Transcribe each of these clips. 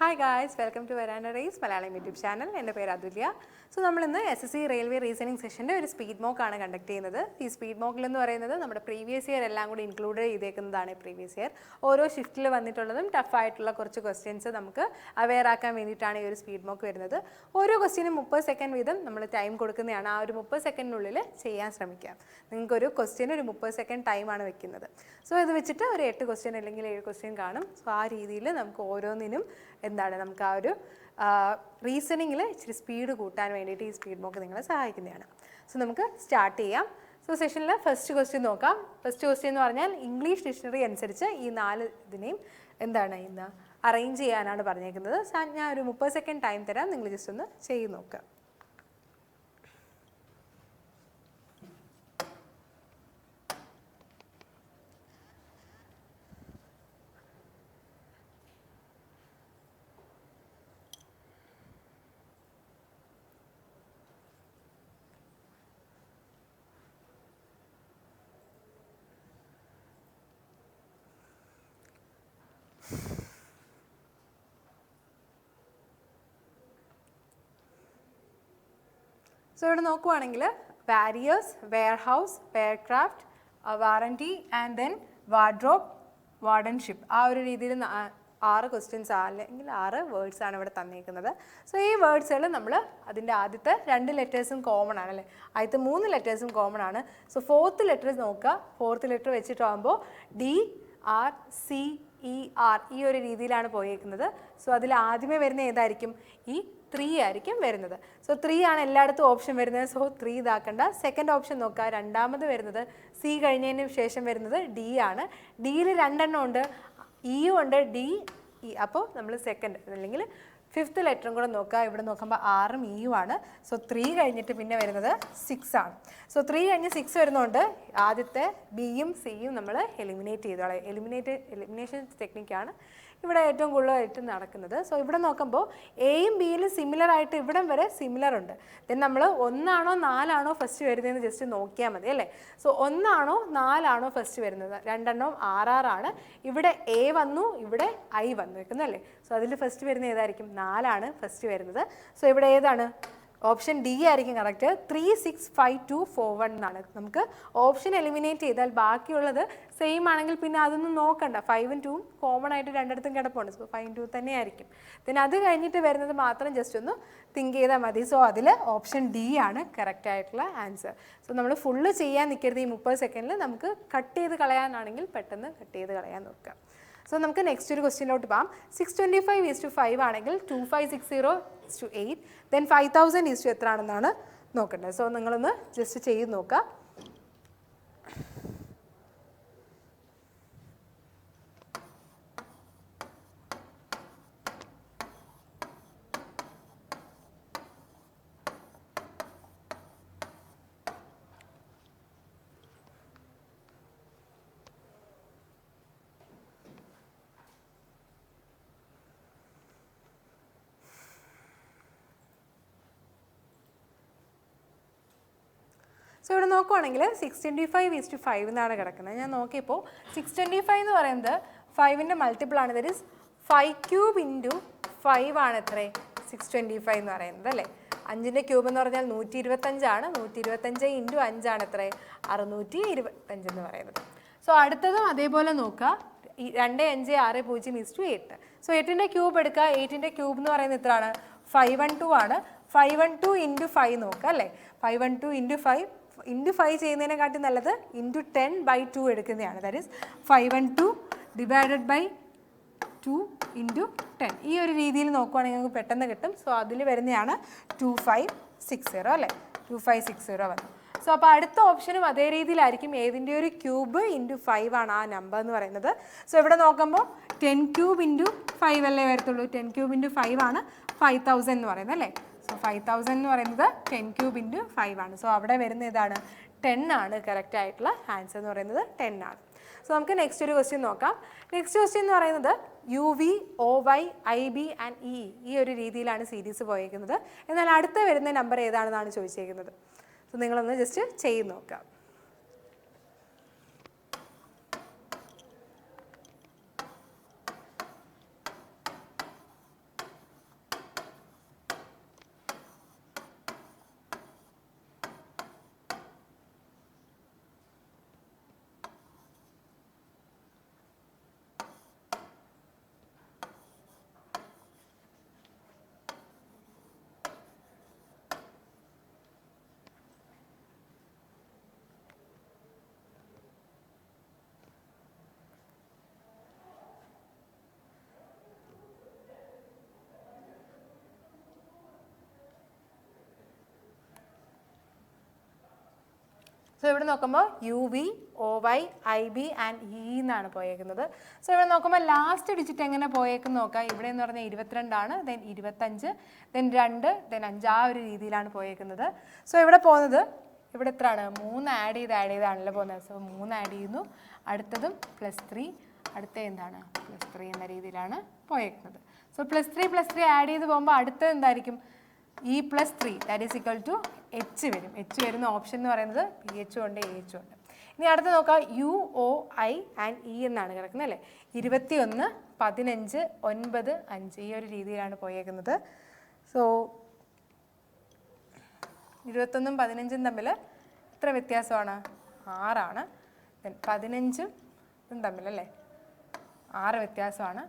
Hi guys, welcome to veranda race Malayalam YouTube channel. എൻ്റെ പേര് Athulya. So നമ്മളിന്ന് SSC റെയിൽവേ റീസണിങ് സെഷൻ്റെ ഒരു സ്പീഡ് മോക്കാണ് കണ്ടക്ട് ചെയ്യുന്നത്. ഈ സ്പീഡ് മോക്കിലെന്ന് പറയുന്നത് നമ്മുടെ പ്രീവിയസ് ഇയർ എല്ലാം കൂടി ഇൻക്ലൂഡ് ചെയ്തേക്കുന്നതാണ്. പ്രീവിയസ് ഇയർ ഓരോ ഷിഫ്റ്റിൽ വന്നിട്ടുള്ളതും ടഫായിട്ടുള്ള കുറച്ച് ക്വസ്റ്റ്യൻസ് നമുക്ക് അവെയർ ആക്കാൻ വേണ്ടിയിട്ടാണ് ഈ ഒരു സ്പീഡ് മോക്ക് വരുന്നത്. ഓരോ ക്വസ്റ്റ്യനും 30 സെക്കൻഡ് വീതം നമ്മൾ ടൈം കൊടുക്കുന്നതാണ്. ആ ഒരു 30 സെക്കൻഡിനുള്ളിൽ ചെയ്യാൻ ശ്രമിക്കാം. നിങ്ങൾക്കൊരു ക്വസ്റ്റ്യന് ഒരു 30 സെക്കൻഡ് ടൈമാണ് വെക്കുന്നത്. സോ ഇത് വെച്ചിട്ട് ഒരു 8 ക്വസ്റ്റ്യൻ അല്ലെങ്കിൽ 7 ക്വസ്റ്റ്യൻ കാണും. സോ ആ രീതിയിൽ നമുക്ക് ഓരോന്നിനും നമുക്ക് ആ ഒരു റീസണിങ്ങിൽ ഇച്ചിരി സ്പീഡ് കൂട്ടാൻ വേണ്ടിയിട്ട് ഈ സ്പീഡ് മോക്ക് നിങ്ങളെ സഹായിക്കുന്നതാണ്. സോ നമുക്ക് സ്റ്റാർട്ട് ചെയ്യാം. സോ സെഷനിൽ ഫസ്റ്റ് ക്വസ്റ്റ്യൻ നോക്കാം. ഫസ്റ്റ് ക്വസ്റ്റ്യൻ എന്ന് പറഞ്ഞാൽ ഇംഗ്ലീഷ് ഡിക്ഷണറി അനുസരിച്ച് ഈ 4 ഇതിനെയും ഇന്ന് അറേഞ്ച് ചെയ്യാനാണ് പറഞ്ഞേക്കുന്നത്. ഞാൻ ഒരു 30 സെക്കൻഡ് ടൈം തരാം, നിങ്ങൾ ജസ്റ്റ് ഒന്ന് ചെയ്ത് നോക്കുക. സോ ഇവിടെ നോക്കുവാണെങ്കിൽ warriors, warehouse, warcraft, warranty and then wardrobe, wardenship, ആ ഒരു രീതിയിൽ 6 ക്വസ്റ്റ്യൻസ് അല്ലെങ്കിൽ 6 വേർഡ്സ് ആണ് ഇവിടെ തന്നിരിക്കുന്നത്. സോ ഈ വേർഡ്സുകൾ നമ്മൾ അതിൻ്റെ ആദ്യത്തെ 2 ലെറ്റേഴ്സും കോമൺ ആണ് അല്ലേ, ആദ്യത്തെ 3 ലെറ്റേഴ്സും കോമൺ ആണ്. സോ 4th ലെറ്റർ നോക്കുക. 4th ലെറ്റർ വെച്ചിട്ടാകുമ്പോൾ DRCER ഈ ഒരു രീതിയിലാണ് പോയേക്കുന്നത്. സോ അതിൽ ആദ്യമേ വരുന്ന ഏതായിരിക്കും? ഈ 3 ആയിരിക്കും വരുന്നത്. സോ 3 ആണ് എല്ലായിടത്തും ഓപ്ഷൻ വരുന്നത്. സോ 3 ഇതാക്കണ്ട. സെക്കൻഡ് ഓപ്ഷൻ നോക്കുക. രണ്ടാമത് വരുന്നത് സി കഴിഞ്ഞതിന് ശേഷം വരുന്നത് ഡി ആണ്. ഡിയിൽ 2 എണ്ണം ഉണ്ട്, ഇയും ഉണ്ട്, DE. അപ്പോൾ നമ്മൾ സെക്കൻഡ് അല്ലെങ്കിൽ 5th ലെറ്ററും കൂടെ നോക്കുക. ഇവിടെ നോക്കുമ്പോൾ 6ഉം ഇയും ആണ്. സോ 3 കഴിഞ്ഞിട്ട് പിന്നെ വരുന്നത് 6 ആണ്. സോ 3 കഴിഞ്ഞ് 6 വരുന്നതുകൊണ്ട് ആദ്യത്തെ ബിയും സിയും നമ്മൾ എലിമിനേറ്റ് ചെയ്തോളാം. എലിമിനേഷൻ ടെക്നിക്കാണ് ഇവിടെ ഏറ്റവും കൂടുതലായിട്ട് നടക്കുന്നത്. സോ ഇവിടെ നോക്കുമ്പോൾ എയും ബിയിലും സിമിലർ ആയിട്ട് ഇവിടം വരെ സിമിലർ ഉണ്ട്. ദെൻ നമ്മൾ 1 ആണോ 4 ആണോ ഫസ്റ്റ് വരുന്നതെന്ന് ജസ്റ്റ് നോക്കിയാൽ മതി അല്ലേ. സോ 1 ആണോ 4 ആണോ ഫസ്റ്റ് വരുന്നത്? 2 എണ്ണവും RR ആണ്. ഇവിടെ എ വന്നു, ഇവിടെ ഐ വന്നു വെക്കുന്നല്ലേ. സോ അതിൽ ഫസ്റ്റ് വരുന്നത് ഏതായിരിക്കും? 4 ആണ് ഫസ്റ്റ് വരുന്നത്. സോ ഇവിടെ ഏതാണ്? ഓപ്ഷൻ ഡി ആയിരിക്കും കറക്റ്റ്. 3, 6, 5, 2, 4, 1 എന്നാണ്. നമുക്ക് ഓപ്ഷൻ എലിമിനേറ്റ് ചെയ്താൽ ബാക്കിയുള്ളത് സെയിം ആണെങ്കിൽ പിന്നെ അതൊന്നും നോക്കണ്ട. 5ഉം 2ഉം കോമൺ ആയിട്ട് രണ്ടിടത്തും കിടപ്പുണ്ട്. സോ 5, 2 തന്നെ ആയിരിക്കും. പിന്നെ അത് കഴിഞ്ഞിട്ട് വരുന്നത് മാത്രം ജസ്റ്റ് ഒന്ന് തിങ്ക് ചെയ്താൽ മതി. സോ അതിൽ ഓപ്ഷൻ ഡി ആണ് കറക്റ്റ് ആയിട്ടുള്ള ആൻസർ. സോ നമ്മൾ ഫുള്ള് ചെയ്യാൻ നിൽക്കരുത്. ഈ 30 സെക്കൻഡിൽ നമുക്ക് കട്ട് ചെയ്ത് കളയാനാണെങ്കിൽ പെട്ടെന്ന് കട്ട് ചെയ്ത് കളയാൻ നോക്കുക. സോ നമുക്ക് നെക്സ്റ്റ് ഒരു ക്വസ്റ്റ്യനിലോട്ട് പോകാം. 625:5 ആണെങ്കിൽ 2560:8, ദെൻ 5000 എത്ര ആണെന്നാണ് നോക്കേണ്ടത്. സോ നിങ്ങളൊന്ന് ജസ്റ്റ് ചെയ്ത് നോക്കുക. സോ ഇവിടെ നോക്കുവാണെങ്കിൽ 625:5 എന്നാണ് കിടക്കുന്നത്. ഞാൻ നോക്കിയപ്പോൾ 625 എന്ന് പറയുന്നത് 5ൻ്റെ മൾട്ടിപ്പിൾ ആണ്. ദറ്റ് ഈസ് 5³ × 5 ആണ് എത്ര? 625 എന്ന് പറയുന്നത് അല്ലേ. 5ൻ്റെ ക്യൂബ് എന്ന് പറഞ്ഞാൽ 125 ആണ്. 125 × 5 ആണ് എത്ര? 625 എന്ന് പറയുന്നത്. സോ അടുത്തതും അതേപോലെ നോക്കുക. 2, 5, 6, 0 8. സോ 8ൻ്റെ ക്യൂബ് എടുക്കുക. 8ൻ്റെ ക്യൂബ് എന്ന് പറയുന്നത് എത്രയാണ്? 512 ആണ്. 512 × 5 നോക്കുക അല്ലേ. 512 × 5 × 5 ചെയ്യുന്നതിനെക്കാട്ടി നല്ലത് ×10/2 എടുക്കുന്നതാണ്. That is 512 ÷ 2 × 10. ഈ ഒരു രീതിയിൽ നോക്കുവാണെങ്കിൽ നമുക്ക് പെട്ടെന്ന് കിട്ടും. സോ അതിൽ വരുന്നതാണ് 2560 അല്ലേ. 2560 വന്നു. സോ അപ്പോൾ അടുത്ത ഓപ്ഷനും അതേ രീതിയിലായിരിക്കും. ഏതിൻ്റെ ഒരു ക്യൂബ് × 5 ആണ് ആ നമ്പർ എന്ന് പറയുന്നത്. സോ ഇവിടെ നോക്കുമ്പോൾ 10³ × 5 അല്ലേ വരത്തുള്ളൂ. 10³ × 5 ആണ് 5000 എന്ന് പറയുന്നത് അല്ലേ. സോ 5000 എന്ന് പറയുന്നത് 10³ × 5 ആണ്. സോ അവിടെ വരുന്ന ഏതാണ്? 10 ആണ് കറക്റ്റ് ആയിട്ടുള്ള ആൻസർ എന്ന് പറയുന്നത് 10 ആണ്. സോ നമുക്ക് നെക്സ്റ്റ് ഒരു ക്വസ്റ്റ്യൻ നോക്കാം. നെക്സ്റ്റ് ക്വസ്റ്റ്യൻ എന്ന് പറയുന്നത് UV, OY, IB and EE ഈ ഒരു രീതിയിലാണ് സീരീസ് പോയിരിക്കുന്നത്. എന്നാൽ അടുത്ത വരുന്ന നമ്പർ ഏതാണെന്നാണ് ചോദിച്ചേക്കുന്നത്. സോ നിങ്ങളൊന്ന് ജസ്റ്റ് ചെയ്ത് നോക്കാം. ഇവിടെ നോക്കുമ്പോൾ UV, OY, IB and E എന്നാണ് പോയേക്കുന്നത്. സോ ഇവിടെ നോക്കുമ്പോൾ ലാസ്റ്റ് ഡിജിറ്റ് എങ്ങനെ പോയേക്കെന്ന് നോക്കാം. ഇവിടെ എന്ന് പറഞ്ഞാൽ 22 ദെൻ 25 ദെൻ 2 ദെൻ 5 ആ ഒരു രീതിയിലാണ് പോയേക്കുന്നത്. സോ ഇവിടെ പോകുന്നത് ഇവിടെ എത്രയാണ് 3 ആഡ് ചെയ്താണല്ലോ പോകുന്നത്. സോ 3 ആഡ് ചെയ്യുന്നു, അടുത്തതും +3, അടുത്ത എന്താണ് +3 എന്ന രീതിയിലാണ് പോയേക്കുന്നത്. സോ +3 ആഡ് ചെയ്ത് പോകുമ്പോൾ അടുത്തത് എന്തായിരിക്കും E+3 that is equal to H വരും. H വരുന്ന ഓപ്ഷൻ എന്ന് പറയുന്നത് PH ഉണ്ട് AH ഉണ്ട്. ഇനി അടുത്ത് നോക്കാം UOI ആൻഡ് E എന്നാണ് കിടക്കുന്നത് അല്ലേ. 21, 15, 9, 5 ഈ ഒരു രീതിയിലാണ് പോയേക്കുന്നത്. സോ 21ഉം 15ഉം തമ്മിൽ എത്ര വ്യത്യാസമാണ് 6ആണ്. ദെൻ 15ഉം ഇതും തമ്മിലല്ലേ 6 വ്യത്യാസമാണ്.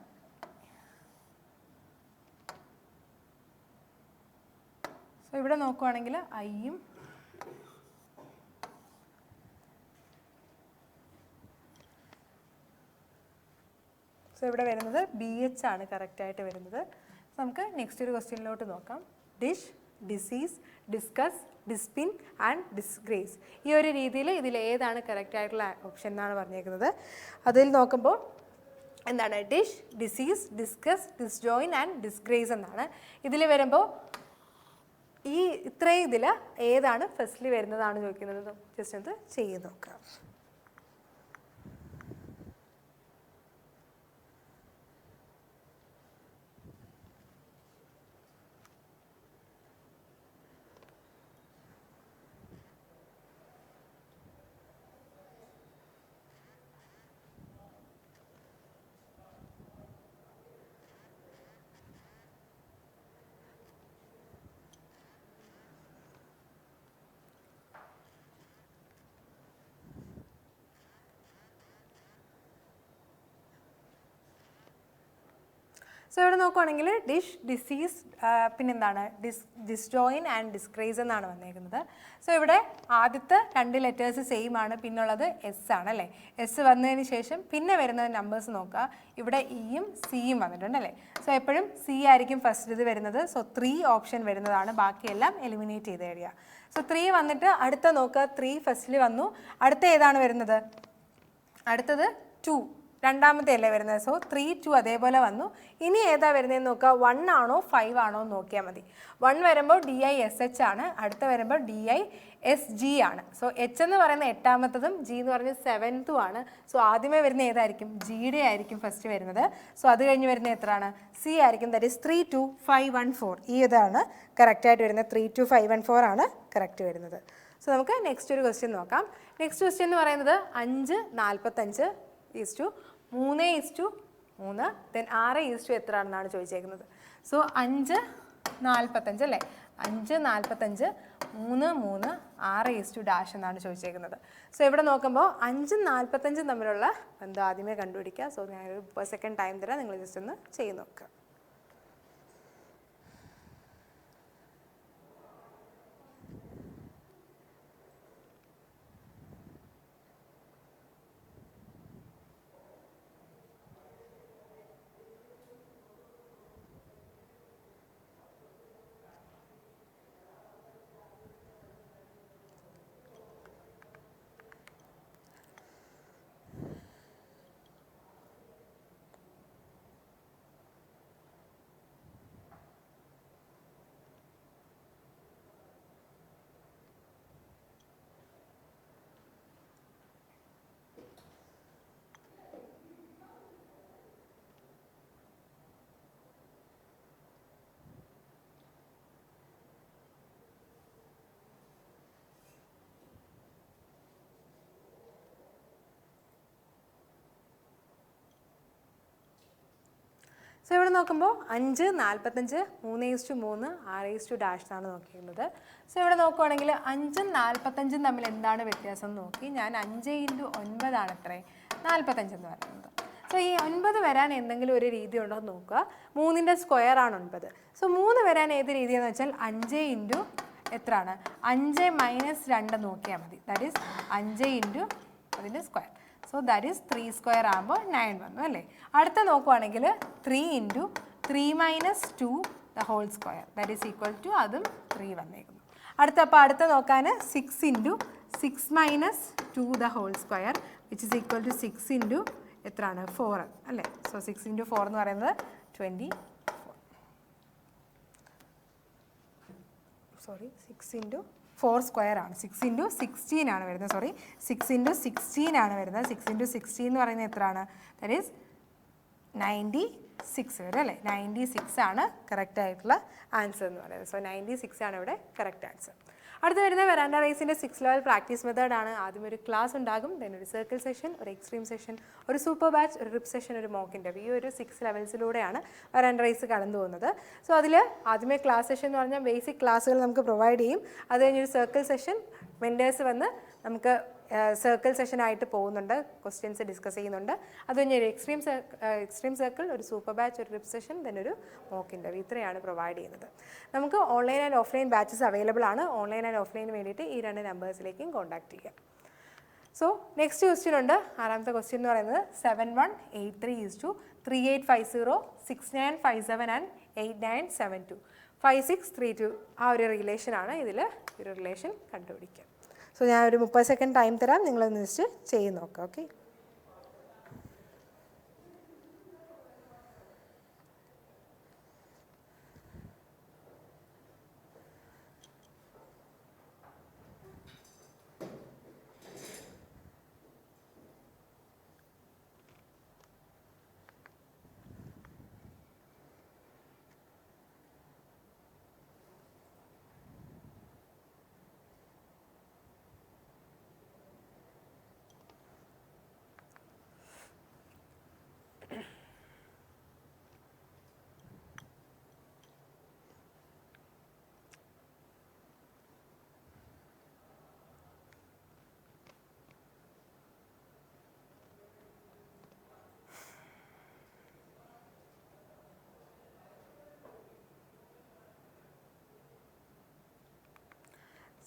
സോ ഇവിടെ നോക്കുവാണെങ്കിൽ ഐയും സോ ഇവിടെ വരുന്നത് BH ആണ് കറക്റ്റായിട്ട് വരുന്നത്. നമുക്ക് നെക്സ്റ്റ് ഒരു ക്വസ്റ്റ്യനിലോട്ട് നോക്കാം. ഡിഷ്, ഡിസീസ്, ഡിസ്കസ്, ഡിസ്പിൻ ആൻഡ് ഡിസ്ഗ്രേസ് ഈ ഒരു രീതിയിൽ ഇതിൽ ഏതാണ് കറക്റ്റായിട്ടുള്ള ഓപ്ഷൻ എന്നാണ് പറഞ്ഞേക്കുന്നത്. അതിൽ നോക്കുമ്പോൾ എന്താണ് dish, disease, discuss, disjoint and disgrace എന്നാണ്. ഇതിൽ വരുമ്പോൾ ഈ ഇത്രയും ഇതിൽ ഏതാണ് ഫസ്റ്റ്ലി വരുന്നതാണ് ചോദിക്കുന്നത്. ജസ്റ്റ് ഒന്ന് ചെയ്ത് നോക്കാം. സോ ഇവിടെ നോക്കുവാണെങ്കിൽ ഡിഷ്, ഡിസീസ്, പിന്നെന്താണ് ഡിസ്ജോയിൻ ആൻഡ് ഡിസ്ഗ്രേസ് എന്നാണ് വന്നേക്കുന്നത്. സോ ഇവിടെ ആദ്യത്തെ 2 ലെറ്റേഴ്സ് സെയിം ആണ്, പിന്നുള്ളത് S ആണ് അല്ലേ. S വന്നതിന് ശേഷം പിന്നെ വരുന്നത് നമ്പേഴ്സ് നോക്കുക. ഇവിടെ Eയും Cയും വന്നിട്ടുണ്ട് അല്ലേ. സോ എപ്പോഴും C ആയിരിക്കും ഫസ്റ്റ് ഇത് വരുന്നത്. സോ 3 ഓപ്ഷൻ വരുന്നതാണ്, ബാക്കിയെല്ലാം എലിമിനേറ്റ് ചെയ്ത് കഴിയുക. സോ 3 വന്നിട്ട് അടുത്ത നോക്കുക. 3 ഫസ്റ്റിൽ വന്നു. അടുത്ത ഏതാണ് വരുന്നത്? അടുത്തത് 2 രണ്ടാമത്തെ അല്ലേ വരുന്നത്. സോ 3, 2 അതേപോലെ വന്നു. ഇനി ഏതാ വരുന്നതെന്ന് നോക്കുക. 1 ആണോ 5 ആണോ എന്ന് നോക്കിയാൽ മതി. 1 വരുമ്പോൾ DISH ആണ്, അടുത്ത വരുമ്പോൾ DISG ആണ്. സോ H എന്ന് പറയുന്ന 8ാമത്തതും G എന്ന് പറയുന്നത് 7th ആണ്. സോ ആദ്യമേ വരുന്ന ഏതായിരിക്കും? Gയുടെ ആയിരിക്കും ഫസ്റ്റ് വരുന്നത്. സോ അത് കഴിഞ്ഞ് വരുന്ന എത്രയാണ്? C ആയിരിക്കും. ദാറ്റ് ഈസ് 3, 2, 5, 1, 4 ഈ ഇതാണ് കറക്റ്റായിട്ട് വരുന്നത്. 3, 2, 5, 1, 4 ആണ് കറക്റ്റ് വരുന്നത്. സോ നമുക്ക് നെക്സ്റ്റ് ഒരു ക്വസ്റ്റ്യൻ നോക്കാം. നെക്സ്റ്റ് ക്വസ്റ്റ്യൻ എന്ന് പറയുന്നത് 5, 45 3:3 ദെൻ 6 എത്ര ആണെന്നാണ് ചോദിച്ചേക്കുന്നത്. സോ 5, 45 അല്ലേ. 5, 45, 3, 3, 6 എന്നാണ് ചോദിച്ചേക്കുന്നത്. സോ ഇവിടെ നോക്കുമ്പോൾ 5ഉം 45ഉം തമ്മിലുള്ള ബന്ധം ആദ്യമേ കണ്ടുപിടിക്കുക. സോ ഞാനൊരു സെക്കൻഡ് ടൈം തരാം, നിങ്ങൾ ജസ്റ്റ് ഒന്ന് ചെയ്ത് നോക്കുക. സോ ഇവിടെ നോക്കുമ്പോൾ 5, 45, 3:3, 6 എന്നാണ് നോക്കിയിരുന്നത്. സോ ഇവിടെ നോക്കുവാണെങ്കിൽ 5ഉം 45ഉം തമ്മിൽ എന്താണ് വ്യത്യാസം നോക്കി. ഞാൻ 5 × 9 ആണ് എത്രയും 45 എന്ന് പറയുന്നത്. സോ ഈ 9 വരാൻ എന്തെങ്കിലും ഒരു രീതി ഉണ്ടോ എന്ന് നോക്കുക. 3ൻ്റെ സ്ക്വയർ ആണ് 9. സോ 3 വരാൻ ഏത് രീതിയെന്ന് വെച്ചാൽ 5 × എത്രയാണ് 5 - 2 നോക്കിയാൽ മതി. ദാറ്റ് ഈസ് 5 × അതിൻ്റെ square. So that is 3 square ആകുമ്പോൾ 9 വന്നു അല്ലേ. അടുത്ത നോക്കുവാണെങ്കിൽ 3 × 3 - 2 the whole square that is equal to അതും 3 വന്നേക്കുന്നു. അടുത്ത നോക്കാൻ 6 × 6 minus 2 the whole square which is equal to 6 into എത്രയാണ് 4 അല്ലേ. സോ 6 ഇൻറ്റു 4 എന്ന് പറയുന്നത് 24. സോറി 6 ഇൻറ്റു 4 സ്ക്വയർ ആണ്. 6 ഇൻറ്റു 16 ആണ് വരുന്നത്. സോറി 6 ഇൻറ്റു 16 ആണ് വരുന്നത്. 6 ഇൻറ്റു 16 എന്ന് പറയുന്നത് എത്രയാണ്? ദാറ്റ് ഈസ് 96 വരും അല്ലേ. 96 ആണ് കറക്റ്റ് ആയിട്ടുള്ള ആൻസർ എന്ന് പറയുന്നത്. സോ 96 ആണ് ഇവിടെ കറക്റ്റ് ആൻസർ. അടുത്ത് വരുന്ന വെറാൻഡ റേസിൻ്റെ 6 ലെവൽ പ്രാക്ടീസ് മെത്തേഡാണ്. ആദ്യം ഒരു ക്ലാസ് ഉണ്ടാകും, ദെൻ ഒരു സർക്കിൾ സെഷൻ, ഒരു എക്സ്ട്രീം സെഷൻ, ഒരു സൂപ്പർ ബാച്ച്, ഒരു റിപ്പ് സെഷൻ, ഒരു മോക്ക് ഇൻ്റർവ്യൂ. ഈ ഒരു 6 ലെവൽസിലൂടെയാണ് വെറാൻഡ റേസ് കടന്നു പോകുന്നത്. സോ അതിൽ ആദ്യമേ ക്ലാസ് സെഷൻ എന്ന് പറഞ്ഞാൽ ബേസിക് ക്ലാസ്സുകൾ നമുക്ക് പ്രൊവൈഡ് ചെയ്യും. അത് കഴിഞ്ഞൊരു സർക്കിൾ സെഷൻ, വെൻഡേഴ്സ് വന്ന് നമുക്ക് സർക്കിൾ സെഷനായിട്ട് പോകുന്നുണ്ട്, ക്വസ്റ്റ്യൻസ് ഡിസ്കസ് ചെയ്യുന്നുണ്ട്. അത് കഴിഞ്ഞ് ഒരു എക്സ്ട്രീം സർക്കിൾ, ഒരു സൂപ്പർ ബാച്ച്, ഒരു റിപ്പ് സെഷൻ, ദെൻ ഒരു മോക്ക് ഇൻ്റർവ്യൂ. ഇത്രയാണ് പ്രൊവൈഡ് ചെയ്യുന്നത്. നമുക്ക് online and offline batches available ആണ്. ഓൺലൈൻ ആൻഡ് ഓഫ്ലൈന് വേണ്ടിയിട്ട് ഈ 2 നമ്പേഴ്സിലേക്കും കോൺടാക്ട് ചെയ്യാം. സോ നെക്സ്റ്റ് ക്വസ്റ്റ്യൻ ഉണ്ട്. 6ാമത്തെ ക്വസ്റ്റ്യൻ എന്ന് പറയുന്നത് 7183:3850 6957 ആൻഡ് 8972 5632. ആ ഒരു റിലേഷനാണ്. ഇതിൽ ഒരു റിലേഷൻ കണ്ടുപിടിക്കുക. സോ ഞാൻ ഒരു 30 സെക്കൻഡ് ടൈം തരാം, നിങ്ങളൊന്ന് ജസ്റ്റ് ചെയ്ത് നോക്കാം. ഓക്കെ.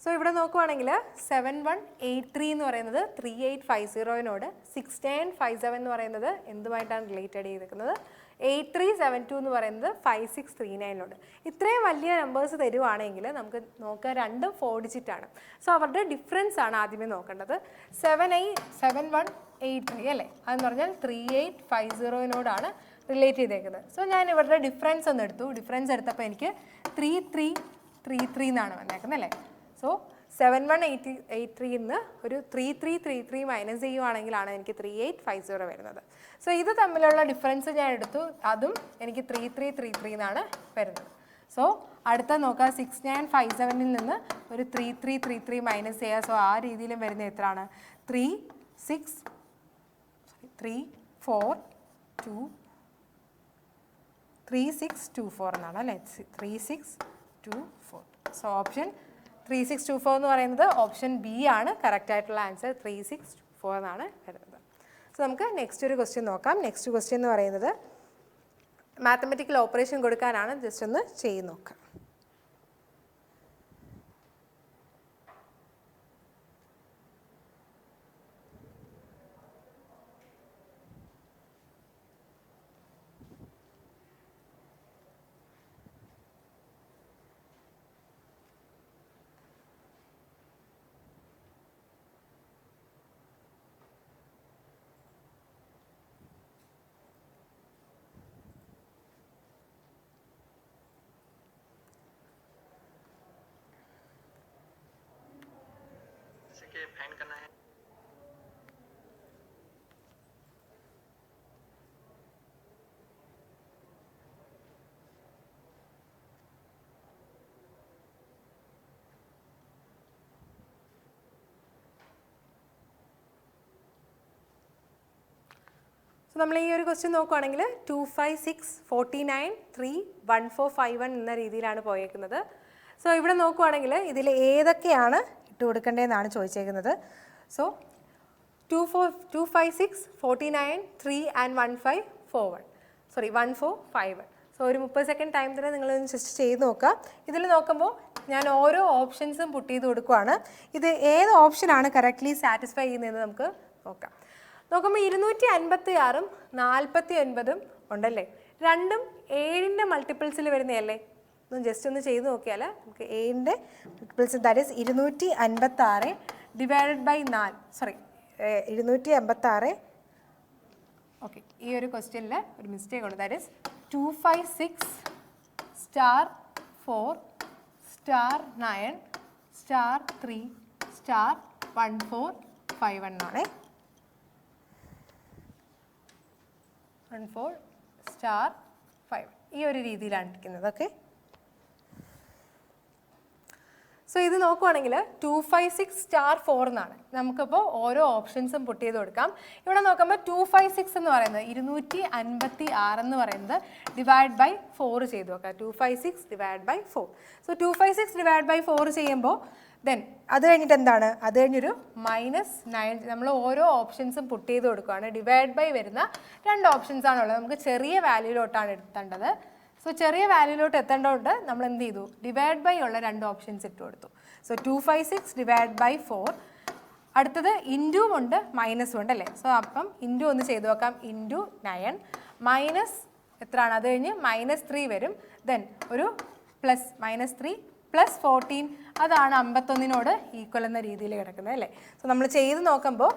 സോ ഇവിടെ നോക്കുവാണെങ്കിൽ 7183 എന്ന് പറയുന്നത് 3850നോട് 6957 എന്ന് പറയുന്നത് എന്തുമായിട്ടാണ് റിലേറ്റഡ് ചെയ്തിരിക്കുന്നത്? 8372 എന്ന് പറയുന്നത് 5639നോട്. ഇത്രയും വലിയ നമ്പേഴ്സ് തരുവാണെങ്കിൽ നമുക്ക് നോക്കുക, രണ്ടും 4 ഡിജിറ്റ് ആണ്. സോ അവരുടെ ഡിഫറൻസ് ആണ് ആദ്യമേ നോക്കേണ്ടത്. 7183 അല്ലേ, അതെന്ന് പറഞ്ഞാൽ 3850നോടാണ് റിലേറ്റ് ചെയ്തേക്കുന്നത്. സോ ഞാൻ ഇവരുടെ ഡിഫറൻസ് ഒന്ന് എടുത്തു. ഡിഫറൻസ് എടുത്തപ്പോൾ എനിക്ക് 3333 എന്നാണ് വന്നേക്കുന്നത് അല്ലേ. സോ 7183 നിന്ന് ഒരു 3333 മൈനസ് ചെയ്യുവാണെങ്കിലാണ് എനിക്ക് 3850 വരുന്നത്. സോ ഇത് തമ്മിലുള്ള ഡിഫറൻസ് ഞാൻ എടുത്തു, അതും എനിക്ക് 3333 എന്നാണ് വരുന്നത്. സോ അടുത്ത നോക്കുക, 6957 നിന്ന് ഒരു 3333 മൈനസ് ചെയ്യുക. സോ ആ രീതിയിലും വരുന്നത് എത്രയാണ്? 3624 എന്നാണ് അല്ലേ. 3624. സോ ഓപ്ഷൻ 3624 എന്ന് പറയുന്നത് ഓപ്ഷൻ ബി ആണ് കറക്റ്റ് ആയിട്ടുള്ള ആൻസർ. 3624 എന്നാണ് വരുന്നത്. സോ നമുക്ക് നെക്സ്റ്റ് ഒരു ക്വസ്റ്റ്യൻ നോക്കാം. നെക്സ്റ്റ് ക്വസ്റ്റ്യൻ എന്ന് പറയുന്നത് മാത്തമെറ്റിക്കൽ ഓപ്പറേഷൻ കൊടുക്കാനാണ്. ജസ്റ്റ് ഒന്ന് ചെയ്ത് നോക്കാം. फाइंड करना है. സോ നമ്മൾ ഈ ഒരു ക്വസ്റ്റ്യൻ നോക്കുവാണെങ്കിൽ 256493145 എന്ന രീതിയിലാണ് പോയേക്കുന്നത്. സോ ഇവിടെ നോക്കുവാണെങ്കിൽ ഇതിൽ ഏതൊക്കെയാണ് ഇട്ട് കൊടുക്കേണ്ടതെന്നാണ് ചോദിച്ചേക്കുന്നത്. So 25649 and 1451. സോ ഒരു 30 സെക്കൻഡ് ടൈം തന്നെ നിങ്ങളൊന്ന് ജസ്റ്റ് ചെയ്ത് നോക്കുക. ഇതിൽ നോക്കുമ്പോൾ ഞാൻ ഓരോ ഓപ്ഷൻസും പുട്ട് ചെയ്ത് കൊടുക്കുവാണ്. ഇത് ഏത് ഓപ്ഷനാണ് കറക്റ്റ്ലി സാറ്റിസ്ഫൈ ചെയ്യുന്നതെന്ന് നമുക്ക് നോക്കാം. നോക്കുമ്പോൾ 256ഉം 49ഉം ഉണ്ടല്ലേ, രണ്ടും 7ൻ്റെ മൾട്ടിപ്പിൾസിൽ വരുന്നതല്ലേ. ഒന്ന് ജസ്റ്റ് ഒന്ന് ചെയ്ത് നോക്കിയാൽ നമുക്ക് 7ൻ്റെ multiples that is 256 divided by 256. Okay, ഈ ഒരു ക്വസ്റ്റ്യനിൽ ഒരു മിസ്റ്റേക്ക് ഉണ്ട്. ദാറ്റ് ഇസ് 256 * 4 * 9 * 3 * 1451 എന്നാണ്. 14 * 5 ഈ ഒരു രീതിയിലാണ് ഇരിക്കുന്നത്. ഓക്കെ, സോ ഇത് നോക്കുവാണെങ്കിൽ 256 * 4 എന്നാണ്. നമുക്കിപ്പോൾ ഓരോ ഓപ്ഷൻസും പുട്ട് ചെയ്ത് കൊടുക്കാം. ഇവിടെ നോക്കുമ്പോൾ 256 എന്ന് പറയുന്നത് 256 എന്ന് പറയുന്നത് ഡിവൈഡ് ബൈ 4 ചെയ്ത് നോക്കാം. 256 divide by 4. So 256 divide by 4 ചെയ്യുമ്പോൾ ദെൻ അത് കഴിഞ്ഞിട്ട് എന്താണ്, അത് കഴിഞ്ഞൊരു -9. നമ്മൾ ഓരോ ഓപ്ഷൻസും പുട്ട് ചെയ്ത് കൊടുക്കുകയാണ്. ഡിവൈഡ് ബൈ വരുന്ന 2 ഓപ്ഷൻസ് ആണുള്ളത്. നമുക്ക് ചെറിയ വാല്യൂയിലോട്ടാണ് എത്തേണ്ടത്. സോ ചെറിയ വാല്യൂയിലോട്ട് എത്തേണ്ടതുകൊണ്ട് നമ്മൾ എന്ത് ചെയ്തു, ഡിവൈഡ് ബൈ ഉള്ള 2 ഓപ്ഷൻസ് ഇട്ട് കൊടുത്തു. So 256 divide by 4. അടുത്തത് ഇൻറ്റും ഉണ്ട് മൈനസും ഉണ്ട് അല്ലേ. സോ അപ്പം ഇൻറ്റു ഒന്ന് ചെയ്ത് നോക്കാം. ഇൻറ്റു 9 മൈനസ് എത്രയാണ്, അത് കഴിഞ്ഞ് -3 വരും. ദെൻ ഒരു പ്ലസ് -3 പ്ലസ് 14 അതാണ് 51 ഈക്വൽ എന്ന രീതിയിൽ കിടക്കുന്നത് അല്ലേ. സോ നമ്മൾ ചെയ്ത് നോക്കുമ്പോൾ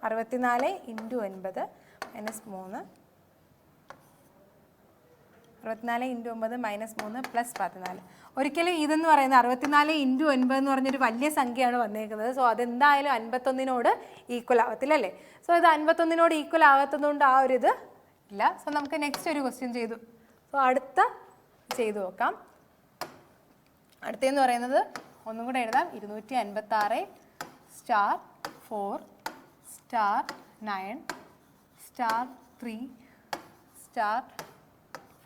64 × 9 -3 64 × 9 -3 പ്ലസ് 14. ഒരിക്കലും ഇതെന്ന് പറയുന്നത് 64 × 9 എന്ന് പറഞ്ഞൊരു വലിയ സംഖ്യയാണ് വന്നേക്കുന്നത്. സോ അതെന്തായാലും 51 ഈക്വൽ ആവത്തില്ല അല്ലേ. സോ ഇത് 51 ഈക്വൽ ആകത്തതുകൊണ്ട് ആ ഒരു ഇത് ഇല്ല. സോ നമുക്ക് നെക്സ്റ്റ് ഒരു ക്വസ്റ്റ്യൻ ചെയ്തു. സോ അടുത്ത ചെയ്തു നോക്കാം. അടുത്തതെന്ന് പറയുന്നത് ഒന്നും കൂടെ എഴുതാം. 256 * 4 * 9 * 3 *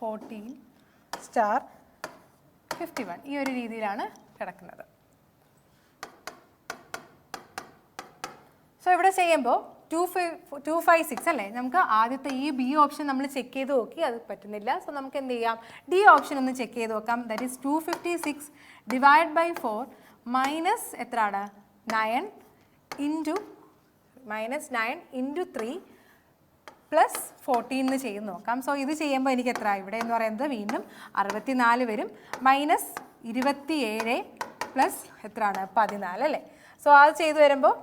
14 * 51 ഈ ഒരു രീതിയിലാണ് കിടക്കുന്നത്. സോ ഇവിടെ ചെയ്യുമ്പോൾ 256 അല്ലേ. നമുക്ക് ആദ്യത്തെ ഈ ബി ഓപ്ഷൻ നമ്മൾ ചെക്ക് ചെയ്ത് നോക്കി, അത് പറ്റുന്നില്ല. സോ നമുക്ക് എന്ത് ചെയ്യാം, ഡി ഓപ്ഷൻ ഒന്ന് ചെക്ക് ചെയ്ത് നോക്കാം. That is 256 divide by 4 minus എത്രയാണ് 9 ഇൻറ്റു -9 × 3 പ്ലസ് 14 എന്ന് ചെയ്ത് നോക്കാം. സോ ഇത് ചെയ്യുമ്പോൾ എനിക്ക് എത്ര, ഇവിടെ എന്ന് പറയുന്നത് വീണ്ടും 64 വരും. -27 പ്ലസ് എത്രയാണ് 14 അല്ലേ. സോ അത് ചെയ്ത് വരുമ്പോൾ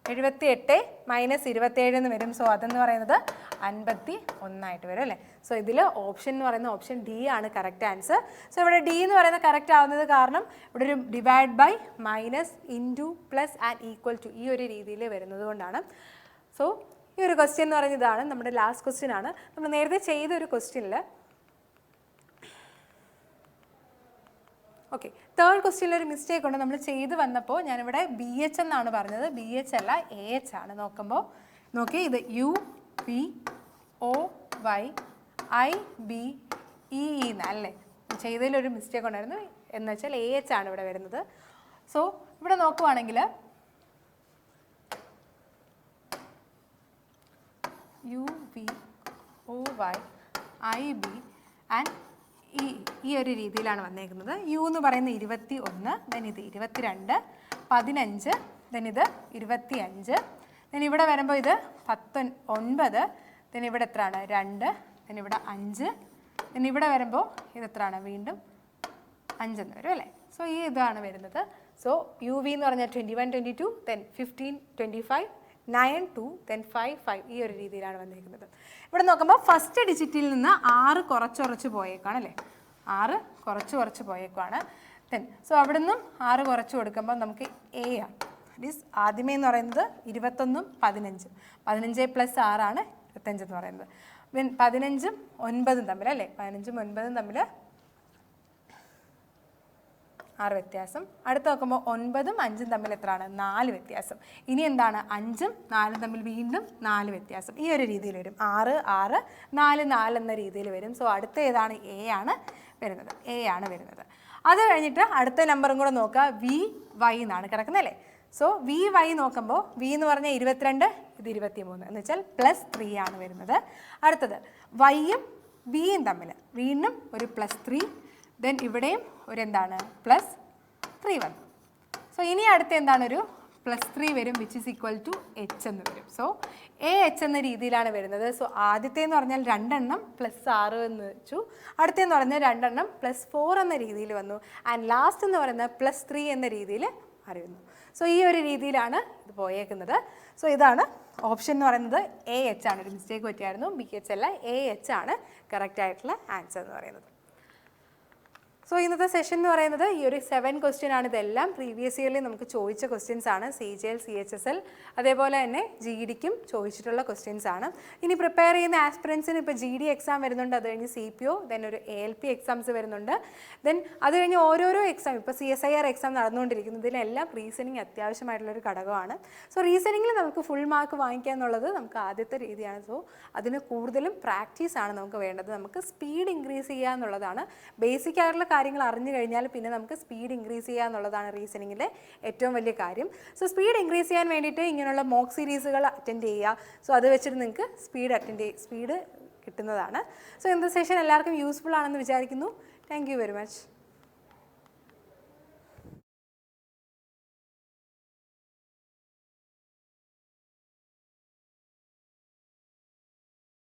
78 -27 എന്ന് വരും. സോ അതെന്ന് പറയുന്നത് 51 വരും അല്ലേ. സോ ഇതിൽ ഓപ്ഷൻ എന്ന് പറയുന്ന ഓപ്ഷൻ ഡി ആണ് കറക്റ്റ് ആൻസർ. സോ ഇവിടെ ഡി എന്ന് പറയുന്നത് കറക്റ്റ് ആവുന്നത് കാരണം ഇവിടെ ഒരു divide by minus into plus and equal to ഈ ഒരു രീതിയിൽ വരുന്നത് കൊണ്ടാണ്. സോ ഈ ഒരു ക്വസ്റ്റ്യൻ എന്ന് പറയുന്നത് ഇതാണ് നമ്മുടെ ലാസ്റ്റ് ക്വസ്റ്റ്യൻ ആണ്. നമ്മൾ നേരത്തെ ചെയ്ത ഒരു ക്വസ്റ്റ്യനിൽ ഓക്കെ, തേർഡ് ക്വസ്റ്റ്യനിൽ ഒരു മിസ്റ്റേക്ക് ഉണ്ട്. നമ്മൾ ചെയ്ത് വന്നപ്പോൾ ഞാനിവിടെ BH എന്നാണ് പറഞ്ഞത്. BH അല്ല AH ആണ്. നോക്കുമ്പോൾ നോക്കി, ഇത് UPOY IBEE എന്നല്ലേ ചെയ്തതിലൊരു മിസ്റ്റേക്ക് ഉണ്ടായിരുന്നു. എന്ന് വെച്ചാൽ AH ആണ് ഇവിടെ വരുന്നത്. സോ ഇവിടെ നോക്കുവാണെങ്കിൽ UPOY IB ആൻഡ് ഈ ഒരു രീതിയിലാണ് വന്നേക്കുന്നത്. യു എന്ന് പറയുന്നത് 21, ദെൻ ഇത് 22, 15, ദെൻ ഇത് 25, ദെൻ ഇവിടെ വരുമ്പോൾ ഇത് 19, ദെൻ ഇവിടെ എത്രയാണ് 2, ദെൻ ഇവിടെ 5, ദെൻ ഇവിടെ വരുമ്പോൾ ഇത് എത്രയാണ് വീണ്ടും 5 എന്ന് വരും അല്ലേ. സോ ഈ ഇതാണ് വരുന്നത്. സോ UV എന്ന് പറഞ്ഞാൽ 21, 22, ദെൻ 15, 25, 9, 2, ദെൻ 5, 5 ഈ ഒരു രീതിയിലാണ് വന്നിരിക്കുന്നത്. ഇവിടെ നോക്കുമ്പോൾ ഫസ്റ്റ് ഡിജിറ്റിൽ നിന്ന് 6 കുറച്ച് പോയേക്കാണ് അല്ലേ. 6 കുറച്ച് പോയേക്കാണ്. ദെൻ സോ അവിടെ നിന്നും 6 കുറച്ച് കൊടുക്കുമ്പോൾ നമുക്ക് A ആണ്. മീൻസ് ആദ്യമേ എന്ന് പറയുന്നത് 21, 15, 15 പ്ലസ് 6 ആണ് 25 എന്ന് പറയുന്നത്. ദെൻ 15ഉം 9ഉം തമ്മിൽ അല്ലേ, 15ഉം 9ഉം തമ്മിൽ 6 വ്യത്യാസം. അടുത്ത് നോക്കുമ്പോൾ 9ഉം 5ഉം തമ്മിൽ എത്രയാണ് 4 വ്യത്യാസം. ഇനി എന്താണ് 5ഉം 4ഉം തമ്മിൽ വീണ്ടും 4 വ്യത്യാസം. ഈ ഒരു രീതിയിൽ വരും. 6, 6, 4, 4 എന്ന രീതിയിൽ വരും. സോ അടുത്ത ഏതാണ് A ആണ് വരുന്നത്. അത് കഴിഞ്ഞിട്ട് അടുത്ത നമ്പറും കൂടെ നോക്കുക. VY എന്നാണ് കിടക്കുന്നത് അല്ലേ. സോ VY നോക്കുമ്പോൾ V എന്ന് പറഞ്ഞാൽ 22, ഇത് 23 എന്ന് വെച്ചാൽ +3 ആണ് വരുന്നത്. അടുത്തത് Yയും Bയും തമ്മിൽ വീണ്ടും ഒരു +3, ദെൻ ഇവിടെയും ഒരു എന്താണ് +3 വന്നു. സോ ഇനി അടുത്ത എന്താണ് ഒരു +3 വരും, which is equal to H എന്ന് വരും. സോ എ എച്ച് എന്ന രീതിയിലാണ് വരുന്നത്. സോ ആദ്യത്തേന്ന് പറഞ്ഞാൽ 2 എണ്ണം +6 എന്ന് വെച്ചു, അടുത്തേന്ന് പറഞ്ഞാൽ 2 എണ്ണം +4 എന്ന രീതിയിൽ വന്നു, ആൻഡ് ലാസ്റ്റ് എന്ന് പറയുന്നത് +3 എന്ന രീതിയിൽ അറിയുന്നു. സോ ഈ ഒരു രീതിയിലാണ് ഇത് പോയേക്കുന്നത്. സോ ഇതാണ് ഓപ്ഷൻ എന്ന് പറയുന്നത് എ എച്ച് ആണ്. ഒരു മിസ്റ്റേക്ക് പറ്റിയായിരുന്നു, ബി എച്ച് അല്ല, എ എച്ച് ആണ് കറക്റ്റ് ആയിട്ടുള്ള ആൻസർ എന്ന് പറയുന്നത്. സോ ഇന്നത്തെ സെഷൻ എന്ന് പറയുന്നത് ഈ ഒരു 7 ക്വസ്റ്റ്യൻ ആണ്. ഇതെല്ലാം പ്രീവിയസ് ഇയറിൽ നമുക്ക് ചോദിച്ച ക്വസ്റ്റ്യൻസ് ആണ്. CGL, CHSL അതേപോലെ തന്നെ GDക്കും ചോദിച്ചിട്ടുള്ള ക്വസ്റ്റ്യൻസ് ആണ്. ഇനി പ്രിപ്പയർ ചെയ്യുന്ന ആസ്പിറൻസിന് ഇപ്പോൾ GD എക്സാം വരുന്നുണ്ട്, അത് കഴിഞ്ഞ് CPO, ദെൻ ഒരു ALP എക്സാംസ് വരുന്നുണ്ട്, ദെൻ അത് കഴിഞ്ഞ് ഓരോരോ എക്സാം, ഇപ്പോൾ CSIR എക്സാം നടന്നുകൊണ്ടിരിക്കുന്നു. ഇതിലെല്ലാം റീസണിങ് അത്യാവശ്യമായിട്ടുള്ളൊരു ഘടകമാണ്. സോ റീസണിങ്ങിൽ നമുക്ക് ഫുൾ മാർക്ക് വാങ്ങിക്കുക എന്നുള്ളത് നമുക്ക് ആദ്യത്തെ രീതിയാണ്. സോ അതിന് കൂടുതലും പ്രാക്ടീസാണ് നമുക്ക് വേണ്ടത്. നമുക്ക് സ്പീഡ് ഇൻക്രീസ് ചെയ്യുക എന്നുള്ളതാണ്. ബേസിക് ആയിട്ടുള്ള കാര്യങ്ങൾ അറിഞ്ഞു കഴിഞ്ഞാൽ പിന്നെ നമുക്ക് സ്പീഡ് ഇൻക്രീസ് ചെയ്യുക എന്നുള്ളതാണ് റീസണിങ്ങിൻ്റെ ഏറ്റവും വലിയ കാര്യം. സോ സ്പീഡ് ഇൻക്രീസ് ചെയ്യാൻ വേണ്ടിയിട്ട് ഇങ്ങനെയുള്ള മോക്ക് സീരീസുകൾ അറ്റൻഡ് ചെയ്യുക. സോ അത് വെച്ചിട്ട് നിങ്ങൾക്ക് സ്പീഡ് കിട്ടുന്നതാണ്. സോ ഇന്നത്തെ സെഷൻ എല്ലാവർക്കും യൂസ്ഫുൾ ആണെന്ന് വിചാരിക്കുന്നു. Thank you very much.